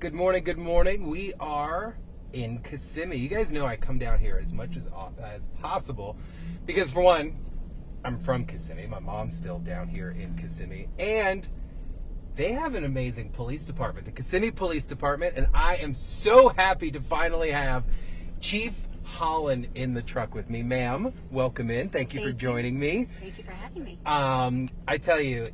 Good morning, good morning. We are in Kissimmee. You guys know I come down here as much as possible because, for one, I'm from Kissimmee. My mom's still down here in Kissimmee. And they have an amazing police department, the Kissimmee Police Department. And I am so happy to finally have Chief Holland in the truck with me. Ma'am, welcome in. Thank you for joining me. Thank you for having me. I tell you,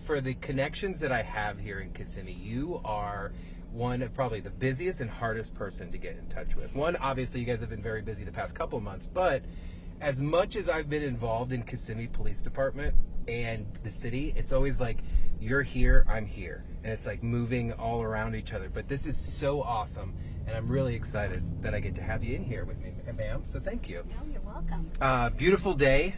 for the connections that I have here in Kissimmee, you are one of probably the busiest and hardest person to get in touch with. One, obviously, you guys have been very busy the past couple of months, but as much as I've been involved in Kissimmee Police Department and the city, it's always like, you're here, I'm here. And it's like moving all around each other. But this is so awesome, and I'm really excited that I get to have you in here with me, ma'am. So thank you. No, you're welcome. Beautiful day.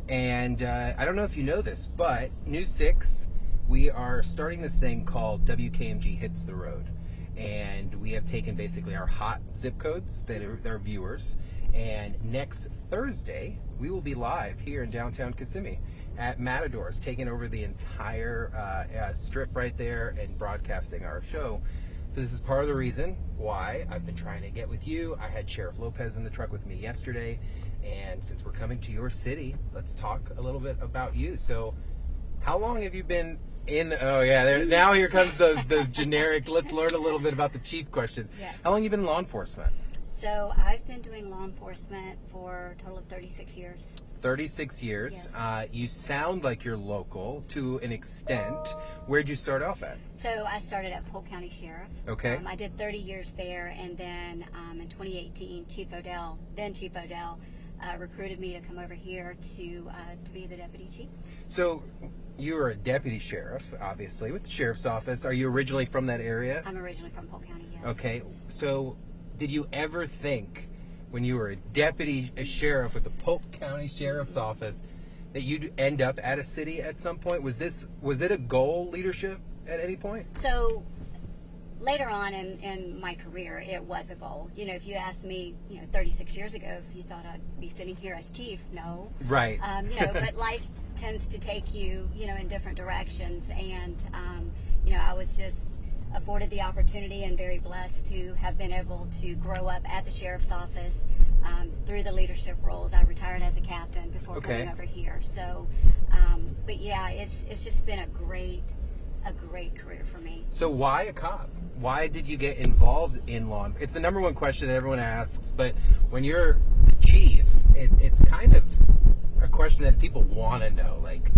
And I don't know if you know this, but News 6, we are starting this thing called WKMG Hits the Road. And we have taken basically our hot zip codes that are our viewers. And next Thursday, we will be live here in downtown Kissimmee at Matador's, taking over the entire strip right there and broadcasting our show. So this is part of the reason why I've been trying to get with you. I had Sheriff Lopez in the truck with me yesterday. And since we're coming to your city, let's talk a little bit about you. So how long have you been in? Oh yeah, now here comes those generic, let's learn a little bit about the chief questions. Yes. How long have you been in law enforcement? So I've been doing law enforcement for a total of 36 years. 36 years. Yes. You sound like you're local to an extent. Where'd you start off at? So I started at Polk County Sheriff. Okay. I did 30 years there, and then in 2018, Chief Odell recruited me to come over here to be the deputy chief. So you were a deputy sheriff, obviously, with the sheriff's office. Are you originally from that area? I'm originally from Polk County, yes. Okay. So did you ever think, when you were a sheriff with the Polk County Sheriff's Office, that you'd end up at a city at some point? Was it a goal, leadership, at any point? So later on in my career, it was a goal. You know, if you asked me, 36 years ago, if you thought I'd be sitting here as chief, no. Right. But life tends to take you, in different directions. And, I was just afforded the opportunity and very blessed to have been able to grow up at the sheriff's office through the leadership roles. I retired as a captain before coming over here. So, but yeah, it's just been a great career for me. So why a cop? Why did you get involved in law? It's the number one question that everyone asks, but when you're the chief, it's kind of a question that people want to know. Like,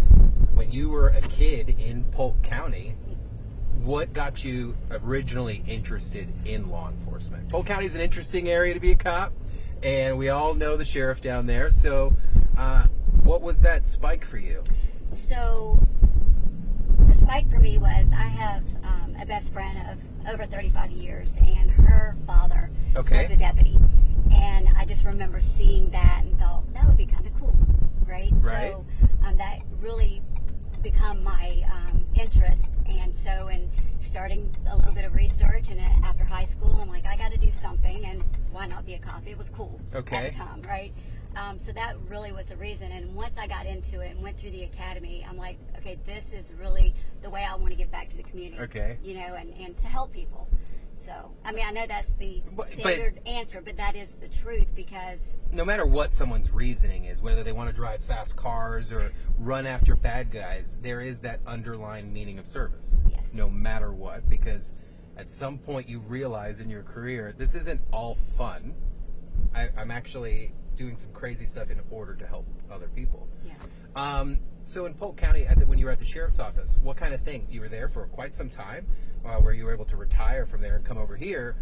when you were a kid in Polk County, what got you originally interested in law enforcement? Polk County is an interesting area to be a cop, and we all know the sheriff down there. So what was that spike for you? So the spike for me was I have a best friend of over 35 years, and her father was a deputy. And I just remember seeing that and thought, that would be kind of cool, right? So that really become my interest. And so in starting a little bit of research, and after high school, I'm like, I got to do something, and why not be a cop? It was cool at the time, right? So that really was the reason. And once I got into it and went through the academy, I'm like, okay, this is really the way I want to give back to the community. Okay. And to help people. So, I mean, I know that's the standard answer, but that is the truth, because no matter what someone's reasoning is, whether they want to drive fast cars or run after bad guys, there is that underlying meaning of service. Yes. No matter what, because at some point you realize in your career, this isn't all fun. I'm actually doing some crazy stuff in order to help other people. Yeah. So in Polk County, when you were at the sheriff's office, what kind of things? You were there for quite some time, where you were able to retire from there and come over here.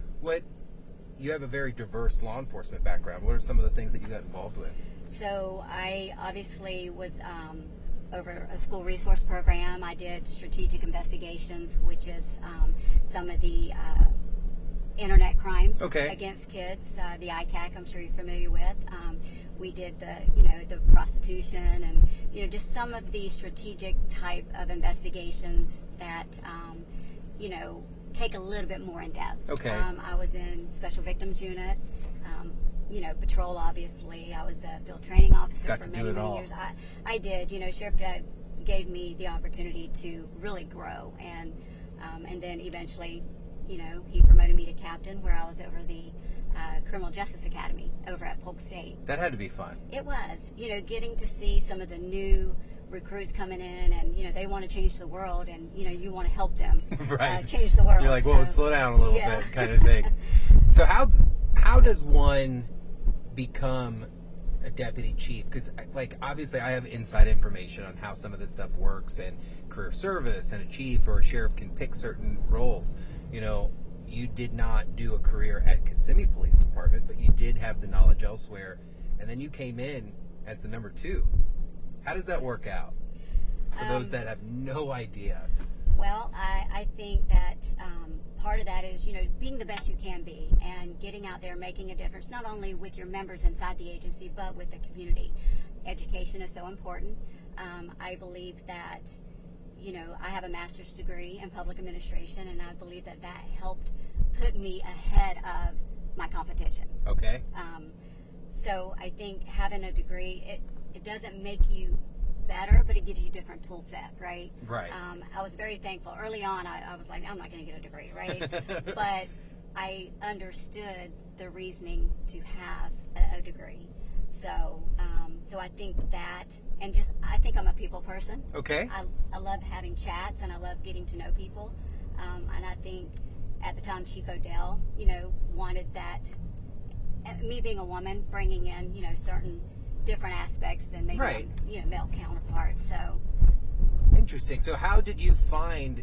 You have a very diverse law enforcement background. What are some of the things that you got involved with? So I obviously was over a school resource program. I did strategic investigations, which is some of the internet crimes against kids, the ICAC, I'm sure you're familiar with. We did the prostitution and, just some of the strategic type of investigations that, take a little bit more in depth. Okay. I was in Special Victims Unit, patrol, obviously. I was a field training officer for many years. I did. Sheriff gave me the opportunity to really grow, and And then eventually, he promoted me to captain, where I was over the Criminal Justice Academy over at Polk State. That had to be fun. It was, getting to see some of the new recruits coming in, and they want to change the world, and you want to help them right. Change the world. You're like, well, slow down a little bit, kind of thing. So how does one become a deputy chief? Because obviously I have inside information on how some of this stuff works, and career service, and a chief or a sheriff can pick certain roles. You did not do a career at Kissimmee Police Department, but you did have the knowledge elsewhere, and then you came in as the number 2. How does that work out for those that have no idea? Well, I think that part of that is, being the best you can be and getting out there, making a difference, not only with your members inside the agency, but with the community. Education is so important. I believe that, I have a master's degree in public administration, and I believe that helped put me ahead of my competition. Okay. So I think having a degree, it doesn't make you better, but it gives you different tool set, right? Right. I was very thankful. Early on, I was like, I'm not going to get a degree, right? But I understood the reasoning to have a degree. So I think that, and I think I'm a people person. Okay. I love having chats, and I love getting to know people. And I think at the time, Chief Odell, wanted that, me being a woman, bringing in, certain different aspects than maybe right. Male counterparts. So interesting. So how did you find?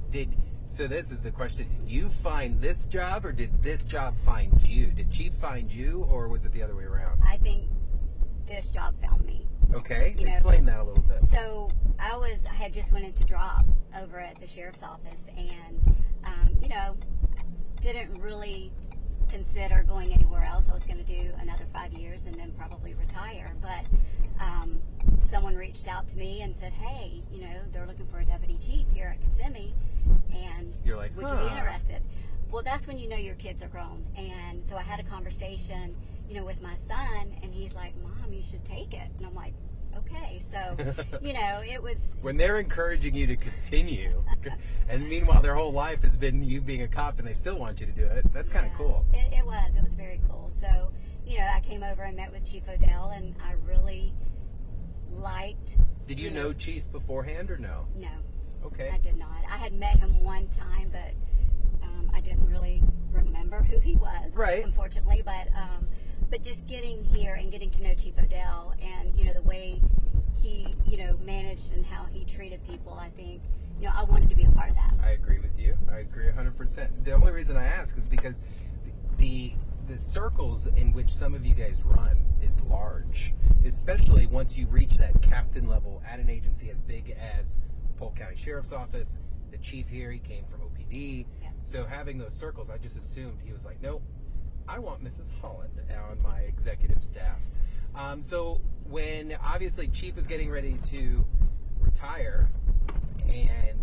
So this is the question: did you find this job, or did this job find you? Did Chief find you, or was it the other way around? I think this job found me. Okay, explain that a little bit. So I had just went into drop over at the sheriff's office, and didn't really consider going anywhere else. I was going to do another 5 years and then probably retire. But someone reached out to me and said, hey, they're looking for a deputy chief here at Kissimmee, and you're like, would you be interested? Well, that's when your kids are grown. And so I had a conversation, with my son, and he's like, Mom, you should take it. And I'm like, okay. So, it was... When they're encouraging you to continue, and meanwhile their whole life has been you being a cop and they still want you to do it, that's kind of cool. It was very cool. So, I came over and met with Chief Odell, and I really liked... Did you know Chief beforehand or no? No. Okay. I did not. I had met him one time, but I didn't really remember who he was, right. Unfortunately. But just getting here and getting to know Chief Odell, and the way he managed and how he treated people, I think I wanted to be a part of that. I agree with you. I agree 100%. The only reason I ask is because the circles in which some of you guys run is large, especially once you reach that captain level at an agency as big as Polk County Sheriff's Office. The chief here, he came from OPD. Yeah. So having those circles, I just assumed he was like, nope, I want Mrs. Holland on my executive staff. So when obviously Chief was getting ready to retire, and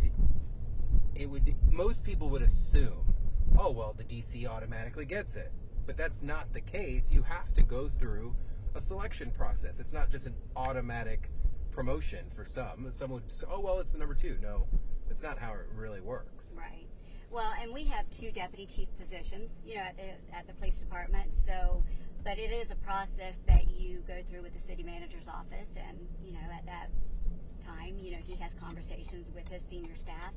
most people would assume, oh, well, the DC automatically gets it. But that's not the case. You have to go through a selection process. It's not just an automatic promotion for some. Some would say, oh, well, it's the number 2. No, that's not how it really works. Right. Well, and we have 2 deputy chief positions, at the police department. So, but it is a process that you go through with the city manager's office, and at that time, he has conversations with his senior staff,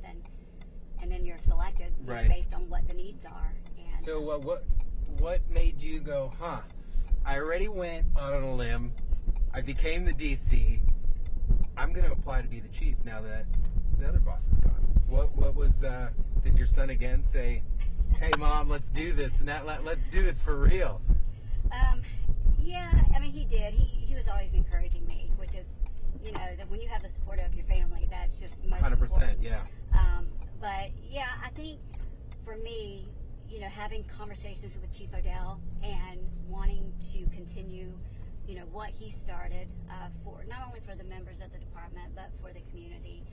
and then you're selected right. Based on what the needs are. And so, what made you go, I already went out on a limb. I became the DC. I'm going to apply to be the chief now that the other boss is gone. What was, did your son again say, hey, Mom, let's do this, and let's do this for real? Yeah, I mean, he did. He was always encouraging me, which is, that when you have the support of your family, that's just most 100%, important. Yeah. But, yeah, I think for me, having conversations with Chief Odell and wanting to continue, what he started for not only for the members of the department, but for the community.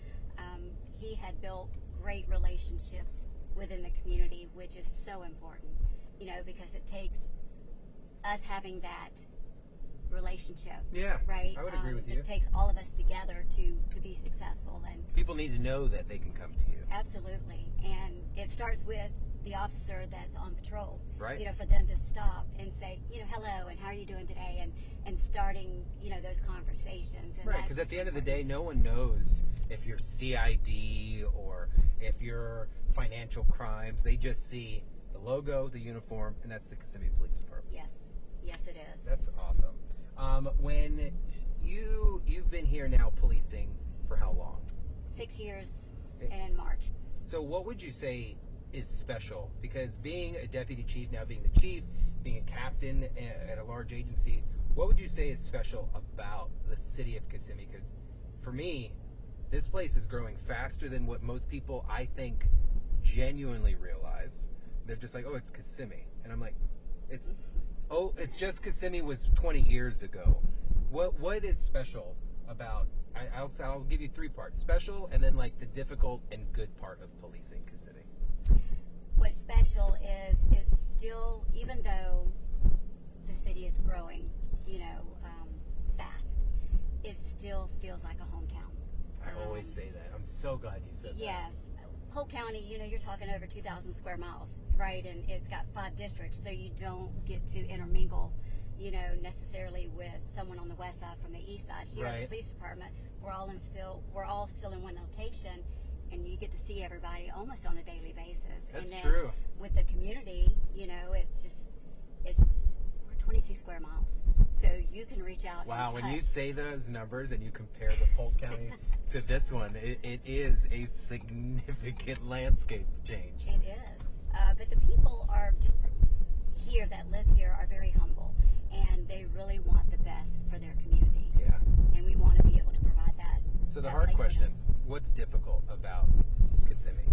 He had built great relationships within the community, which is so important, because it takes us having that relationship. Yeah, right. I would agree with you. It takes all of us together to be successful, and people need to know that they can come to you. Absolutely. And it starts with the officer that's on patrol, right? For them to stop and say, hello, and how are you doing today, and starting, those conversations. And right, because at the end of the day, no one knows if you're CID or if you're financial crimes. They just see the logo, the uniform, and that's the Kissimmee Police Department. Yes, it is. That's awesome. When you've been here now policing for how long? 6 years in March. So what would you say is special? Because being a deputy chief, now being the chief, being a captain at a large agency, what would you say is special about the city of Kissimmee? Because for me, this place is growing faster than what most people, I think, genuinely realize. They're just like, oh, it's Kissimmee. And I'm like, it's just Kissimmee was 20 years ago. What is special about, I'll give you 3 parts. Special, and then like the difficult and good part of policing Kissimmee. What's special is still, even though the city is growing, fast, it still feels like a hometown. I always say that. I'm so glad you said that. Yes. Polk County, you're talking over 2,000 square miles, right? And it's got 5 districts, so you don't get to intermingle, necessarily with someone on the west side from the east side. Here at the police department, we're all still in one location, and you get to see everybody almost on a daily basis. That's and then true. With the community, we're 22 square miles, so you can reach out. Wow, and when touch. you say those numbers and you compare the Polk County to this one, it is a significant landscape change. It is, but the people are just here that live here are very humble, and they really want the best for their community. Yeah. And we want to be able to provide that. So the hard question, what's difficult about Kissimmee?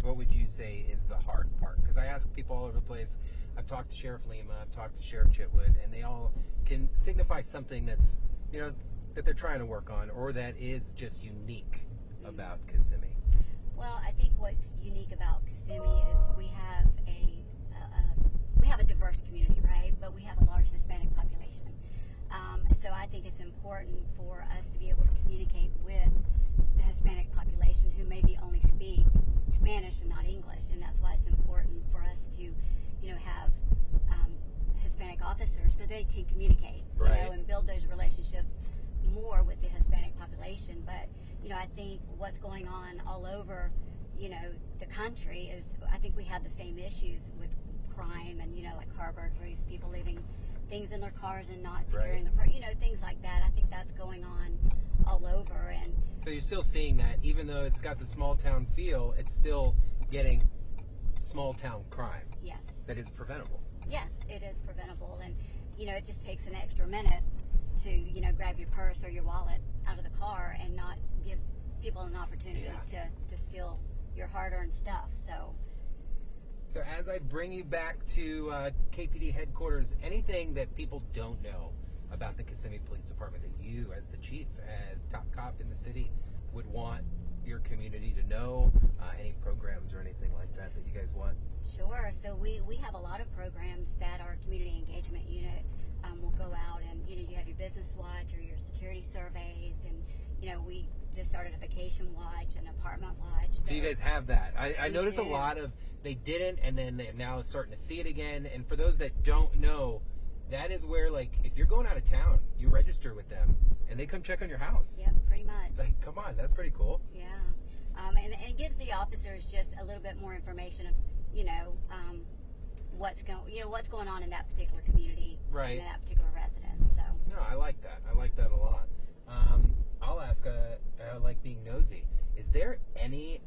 What would you say is the hard part? Because I ask people all over the place. I've talked to Sheriff Lima, I've talked to Sheriff Chitwood, and they all can signify something that's, that they're trying to work on, or that is just unique about Kissimmee. Well, I think what's unique about Kissimmee is we have a diverse community, right? But we have a large Hispanic population. So I think it's important for us to be able to communicate with the Hispanic population who maybe only speak Spanish and not English, and that's why it's important for us to, have Hispanic officers so they can communicate, and build those relationships more with the Hispanic population. But, I think what's going on all over, the country is, I think we have the same issues with crime and, like car burglaries, people leaving things in their cars and not securing the car, things like that. I think that's going on all over. And so you're still seeing that, even though it's got the small town feel, it's still getting small town crime. Yes. That is preventable. Yes, it is preventable. And, it just takes an extra minute to, grab your purse or your wallet out of the car and not give people an opportunity to steal your hard-earned stuff. So as I bring you back to KPD headquarters, anything that people don't know about the Kissimmee Police Department that you, as the chief, as top cop in the city, would want your community to know? Any programs or anything like that you guys want? Sure. So we have a lot of programs that our community engagement unit will go out and, you have your business watch or your security surveys, and, we just started a vacation watch, an apartment watch. So you guys have that. I noticed a lot of, they didn't, and then they're now starting to see it again. And for those that don't know, that is where, like, if you're going out of town, you register with them, and they come check on your house. Yep, pretty much. Like, come on, that's pretty cool. Yeah. And it gives the officers just a little bit more information of, what's going on in that particular community, right, in that particular residence. So no, I like that. I like that a lot. I'll ask, like being nosy, is there any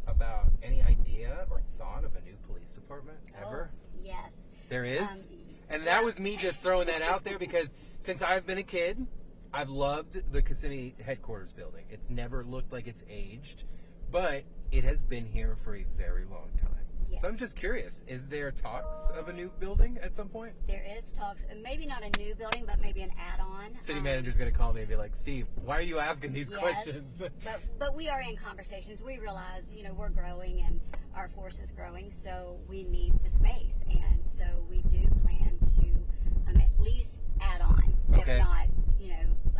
idea or thought of a new police department ever? Oh, yes. There is? And that was me just throwing that out there, because since I've been a kid, I've loved the Kissimmee headquarters building. It's never looked like it's aged, but it has been here for a very long time. Yes. So I'm just curious, is there talks of a new building at some point? There is talks, maybe not a new building, but maybe an add-on. City manager's going to call me and be like, Steve, why are you asking these questions? But we are in conversations. We realize, we're growing and our force is growing, so we need the space. And so we do plan to at least add on. Okay. If not,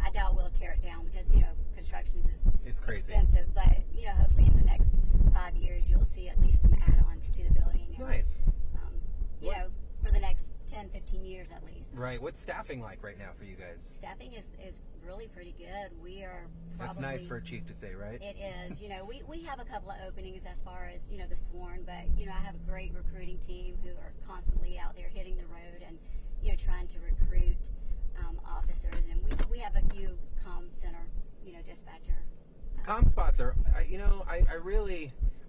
I doubt we'll tear it down because, construction is it's crazy. Expensive. But, hopefully in the next Right. What's staffing like right now for you guys? Staffing is really pretty good. We are probably... That's nice for a chief to say, right? It is. We have a couple of openings as far as, the sworn, but, I have a great recruiting team who are constantly out there hitting the road and, trying to recruit officers. And we have a few comm center, dispatcher. Comm spots are,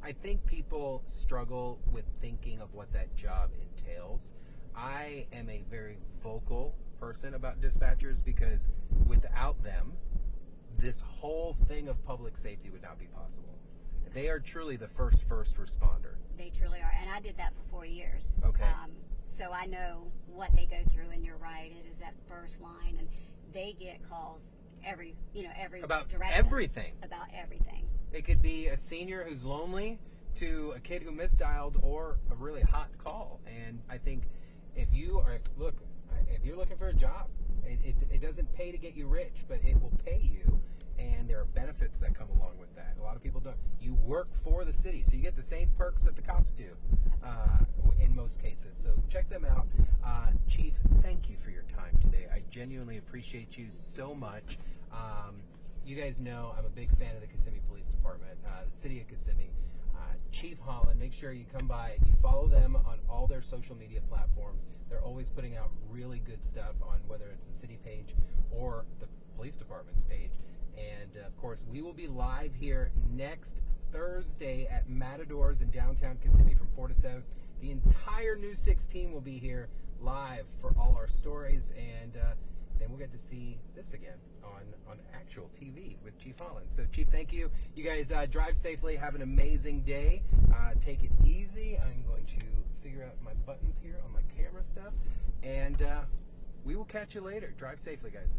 I think people struggle with thinking of what that job entails. I am a very vocal person about dispatchers because without them, this whole thing of public safety would not be possible. They are truly the first responder. They truly are, and I did that for 4 years. Okay. So I know what they go through, and you're right. It is that first line, and they get calls every about direction. Everything. About everything. It could be a senior who's lonely to a kid who misdialed or a really hot call. And I think if you're looking for a job, it doesn't pay to get you rich, but it will pay you. And there are benefits that come along with that. A lot of people don't. You work for the city, so you get the same perks that the cops do in most cases. So check them out. Chief, thank you for your time today. I genuinely appreciate you so much. You guys know I'm a big fan of the Kissimmee Police Department, the city of Kissimmee. Chief Holland, make sure you come by. You follow them on all their social media platforms. They're always putting out really good stuff on whether it's the city page or the police department's page. And, of course, we will be live here next Thursday at Matadors in downtown Kissimmee from 4 to 7. The entire News 6 team will be here live for all our stories, and then we'll get to see this again on actual TV with Chief Holland. So, Chief, thank you. You guys drive safely. Have an amazing day. Take it easy. I'm going to figure out my buttons here on my camera stuff, and we will catch you later. Drive safely, guys.